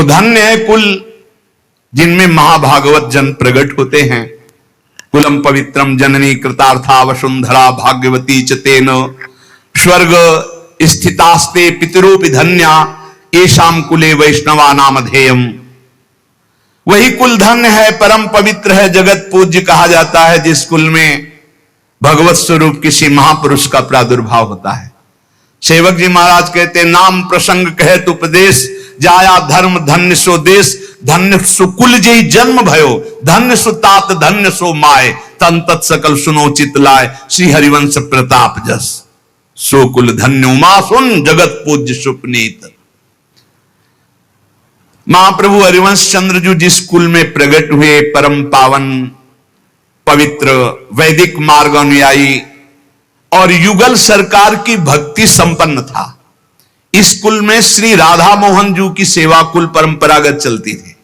वो धन्य है कुल जिनमें महाभागवत जन प्रकट होते हैं। कुलम पवित्रम जननी कृतार्था वसुंधरा भाग्यवती च तेन स्वर्ग स्थितास्ते पितरोपि धन्या येषाम कुले वैष्णवा नाम धेयम। वही कुल धन्य है, परम पवित्र है, जगत पूज्य कहा जाता है जिस कुल में भगवत स्वरूप किसी महापुरुष का प्रादुर्भाव होता है। सेवक जी महाराज कहते हैं, नाम प्रसंग कहत उपदेश जाया धर्म धन्य सो देश, धन्य सो कुल जय जन्म भयो, धन्य सो तात धन्य सो माय, तन तत् सकल सुनो चित लाय, श्री हरिवंश प्रताप जस सो कुल धन्य उमा सुन जगत पूज्य सुपनीत। महाप्रभु हरिवंश चंद्र जी जिस कुल में प्रकट हुए, परम पावन पवित्र वैदिक मार्ग अनुयायी और युगल सरकार की भक्ति संपन्न था। इस कुल में श्री राधा मोहन जी की सेवा कुल परंपरागत चलती थी।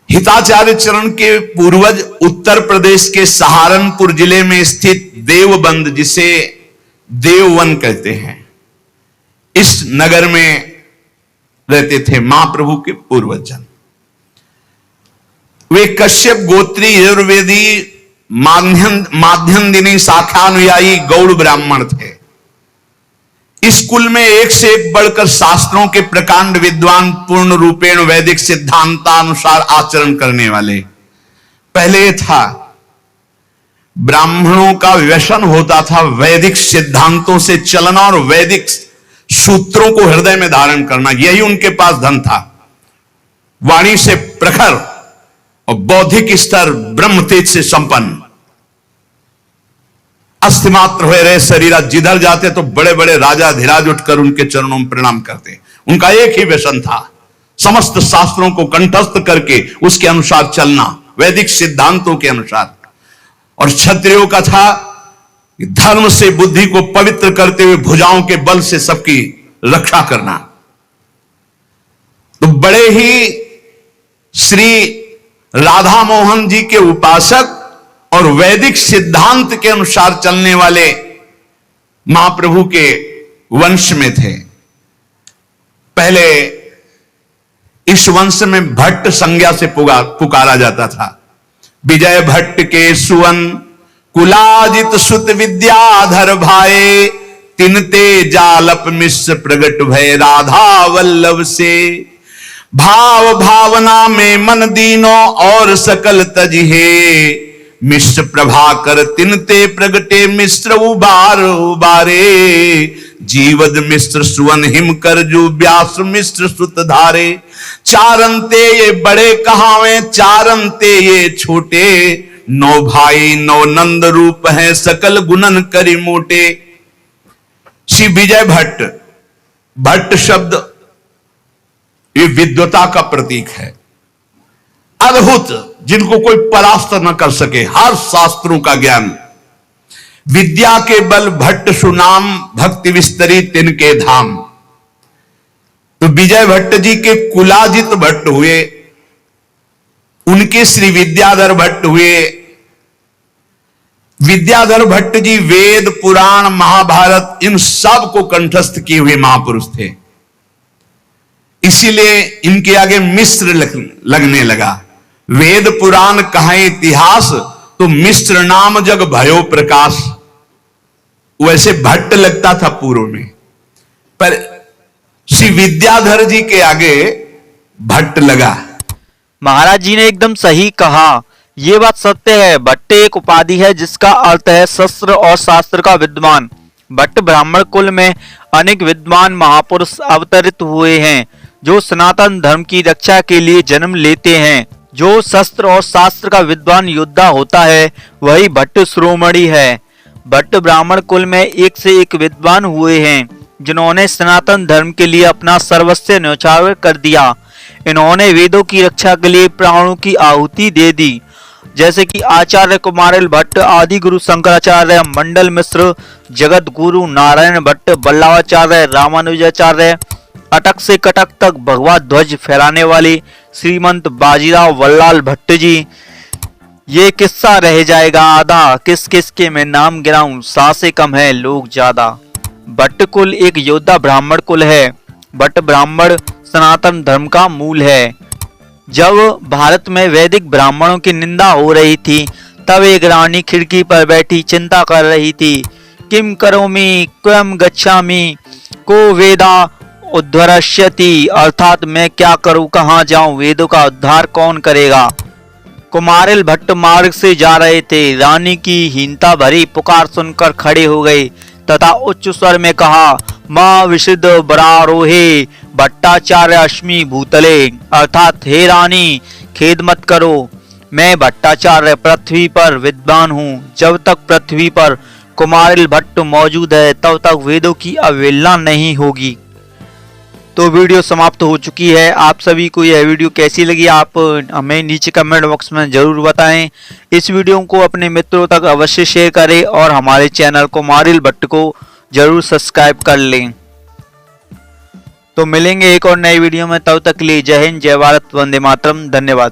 हिताचार्य चरण के पूर्वज उत्तर प्रदेश के सहारनपुर जिले में स्थित देवबंद, जिसे देववन कहते हैं, इस नगर में रहते थे महाप्रभु के पूर्वज। वे कश्यप गोत्री यजुर्वेदी माध्यन्दिनी शाखानुयायी गौड़ ब्राह्मण थे। इस कुल में एक से एक बढ़कर शास्त्रों के प्रकांड विद्वान, पूर्ण रूपेण वैदिक सिद्धांतानुसार आचरण करने वाले। पहले था ब्राह्मणों का व्यसन होता था वैदिक सिद्धांतों से चलना और वैदिक सूत्रों को हृदय में धारण करना, यही उनके पास धन था। वाणी से प्रखर और बौद्धिक स्तर ब्रह्म तेज से संपन्न, अस्थिमात्र हुए रहे शरीर, जिधर जाते तो बड़े बड़े राजा धीराज उठकर उनके चरणों में प्रणाम करते। उनका एक ही व्यसन था, समस्त शास्त्रों को कंठस्थ करके उसके अनुसार चलना, वैदिक सिद्धांतों के अनुसार। और क्षत्रियों का था धर्म से बुद्धि को पवित्र करते हुए भुजाओं के बल से सबकी रक्षा करना। तो बड़े ही श्री राधा मोहन जी के उपासक और वैदिक सिद्धांत के अनुसार चलने वाले महाप्रभु के वंश में थे। पहले इस वंश में भट्ट संज्ञा से पुकारा जाता था। विजय भट्ट के सुवन कुलाजित सुत विद्याधर भाए, तिनते जालप मिश्र प्रगट भय राधा वल्लभ से। भाव भावना में मन दीनो और सकल तजिहे, मिश्र प्रभाकर तिनते प्रगटे मिश्र उबार उबारे। जीवद मिश्र सुवन हिम कर जो व्यास मिश्र सुत धारे। चारंते ये बड़े कहावे चारंते ये छोटे, नौ भाई नौ नंद रूप हैं सकल गुणन करी मोटे। श्री विजय भट्ट, भट्ट शब्द ये विद्वता का प्रतीक है। अद्भुत, जिनको कोई परास्त न कर सके, हर शास्त्रों का ज्ञान। विद्या के बल भट्ट सुनाम, भक्ति विस्तरी तिनके धाम। तो विजय भट्ट जी के कुलाजित भट्ट हुए, उनके श्री विद्याधर भट्ट हुए। विद्याधर भट्ट जी वेद पुराण महाभारत इन सब को कंठस्थ किए हुए महापुरुष थे, इसीलिए इनके आगे मिश्र लगने लगा। वेद पुराण कहे इतिहास, तो मिश्र नाम जग भयो प्रकाश। वैसे भट्ट लगता था पूर्व में, पर श्री विद्याधर जी के आगे भट्ट लगा। महाराज जी ने एकदम सही कहा, ये बात सत्य है। भट्ट एक उपाधि है जिसका अर्थ है शस्त्र और शास्त्र का विद्वान। भट्ट ब्राह्मण कुल में अनेक विद्वान महापुरुष अवतरित हुए हैं जो सनातन धर्म की रक्षा के लिए जन्म लेते हैं। जो शस्त्र और शास्त्र का विद्वान योद्धा होता है वही भट्ट शिरोमणि है। भट्ट ब्राह्मण कुल में एक से एक विद्वान हुए हैं जिन्होंने सनातन धर्म के लिए अपना सर्वस्व न्यौछावर कर दिया। इन्होंने वेदों की रक्षा के लिए प्राणों की आहुति दे दी, जैसे कि आचार्य कुमारिल भट्ट, आदि गुरु शंकराचार्य, मंडल मिश्र, जगत गुरु नारायण भट्ट, बल्लावाचार्य, रामानुजाचार्य, अटक से कटक तक भगवा ध्वज फहराने वाले श्रीमंत बाजीराव वल्लाल भट्ट जी। ये किस्सा रह जाएगा आधा, किस किस के मैं नाम गिराऊं, सांसें कम है लोग ज्यादा। भट्ट कुल एक योद्धा ब्राह्मण कुल है। भट्ट ब्राह्मण सनातन धर्म का मूल है। जब भारत में वैदिक ब्राह्मणों की निंदा हो रही थी, तब एक रानी खिड़की पर बैठी चिंता कर रही थी। किम करोमि क्वम गच्छामि को वेदा उद्धरष्यति, अर्थात मैं क्या करूं, कहां जाऊं, वेदों का उद्धार कौन करेगा। कुमारिल भट्ट मार्ग से जा रहे थे। रानी की हीनता भरी पुकार सुनकर खड़े हो गए तथा उच्च स्वर में कहा, मां विशुद्ध बरारोहे भट्टाचार्य अश्मि भूतले, अर्थात हे रानी खेद मत करो, मैं भट्टाचार्य पृथ्वी पर विद्वान हूँ। जब तक पृथ्वी पर कुमारिल भट्ट मौजूद है तब तक वेदों की अवहेलना नहीं होगी। तो वीडियो समाप्त हो चुकी है। आप सभी को यह वीडियो कैसी लगी आप हमें नीचे कमेंट बॉक्स में जरूर बताएं। इस वीडियो को अपने मित्रों तक अवश्य शेयर करें और हमारे चैनल कुमारिल भट्ट को जरूर सब्सक्राइब कर लें। तो मिलेंगे एक और नई वीडियो में, तब तक के लिए जय हिंद, जय भारत, वंदे मातरम, धन्यवाद।